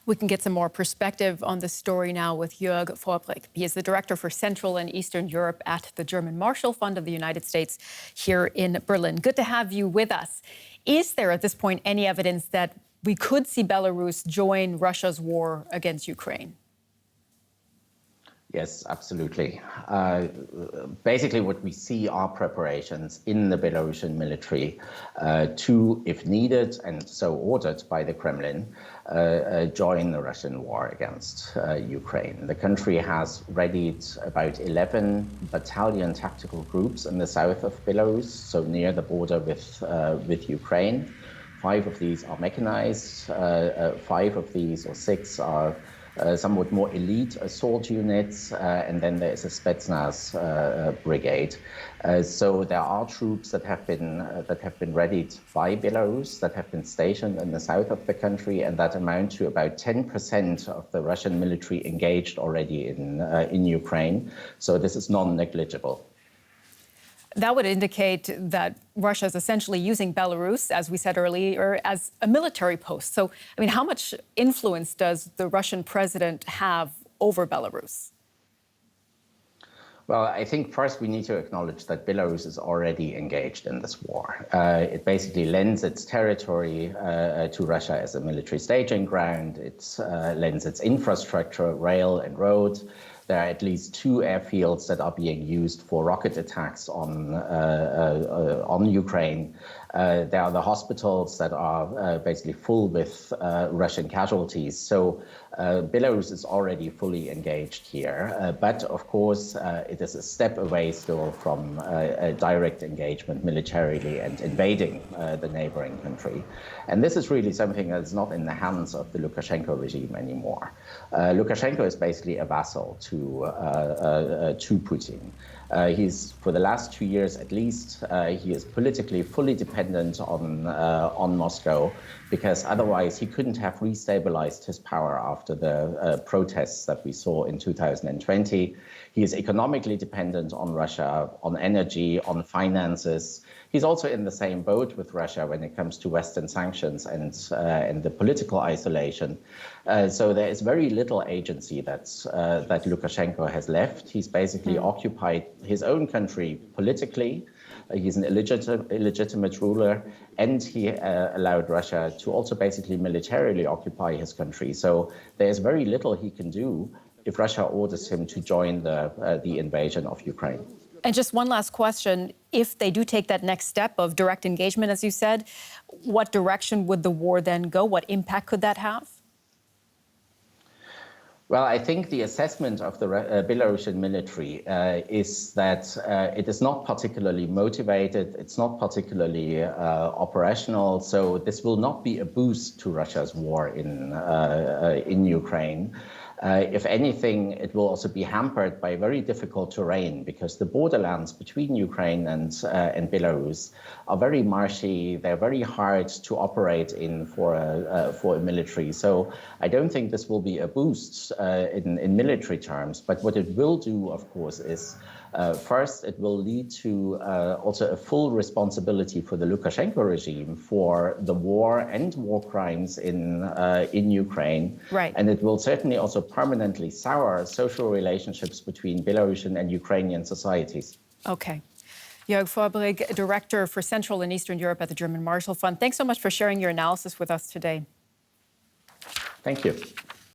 We can get some more perspective on the story now with Joerg Forbrig. He is the Director for Central and Eastern Europe at the German Marshall Fund of the United States here in Berlin. Good to have you with us. Is there at this point any evidence that we could see Belarus join Russia's war against Ukraine? Yes, absolutely. Basically, what we see are preparations in the Belarusian military to, if needed and so ordered by the Kremlin, join the Russian war against Ukraine. The country has readied about 11 battalion tactical groups in the south of Belarus, so near the border with Ukraine. 5 of these are mechanized, 5 of these, or 6, are somewhat more elite assault units, and then there is a Spetsnaz brigade. So there are troops that have been readied by Belarus, that have been stationed in the south of the country, and that amount to about 10% of the Russian military engaged already in Ukraine. So this is non-negligible. That would indicate that Russia is essentially using Belarus, as we said earlier, as a military post. So, I mean, how much influence does the Russian president have over Belarus? Well, I think first we need to acknowledge that Belarus is already engaged in this war. It basically lends its territory to Russia as a military staging ground. It lends its infrastructure, rail and road. There are at least 2 airfields that are being used for rocket attacks on Ukraine. There are the hospitals that are basically full with Russian casualties. So Belarus is already fully engaged here. But of course, it is a step away still from a direct engagement militarily and invading the neighboring country. And this is really something that's not in the hands of the Lukashenko regime anymore. Lukashenko is basically a vassal to Putin. He's, for the last 2 years at least, he is politically fully dependent on Moscow, because otherwise he couldn't have restabilized his power after the protests that we saw in 2020. He is economically dependent on Russia, on energy, on finances. He's also in the same boat with Russia when it comes to Western sanctions and the political isolation. So there is very little agency that Lukashenko has left. He's basically occupied his own country politically. He's an illegitimate ruler, and he allowed Russia to also basically militarily occupy his country. So there's very little he can do if Russia orders him to join the invasion of Ukraine. And just one last question. If they do take that next step of direct engagement, as you said, what direction would the war then go? What impact could that have? Well, I think the assessment of the Belarusian military is that it is not particularly motivated, it's not particularly operational, so this will not be a boost to Russia's war in Ukraine. If anything, it will also be hampered by very difficult terrain, because the borderlands between Ukraine and Belarus are very marshy. They're very hard to operate in for a military. So I don't think this will be a boost in military terms. But what it will do, of course, is first, it will lead to also a full responsibility for the Lukashenko regime for the war and war crimes in Ukraine. Right. And it will certainly also permanently sour social relationships between Belarusian and Ukrainian societies. Okay. Joerg Forbrig, Director for Central and Eastern Europe at the German Marshall Fund. Thanks so much for sharing your analysis with us today. Thank you.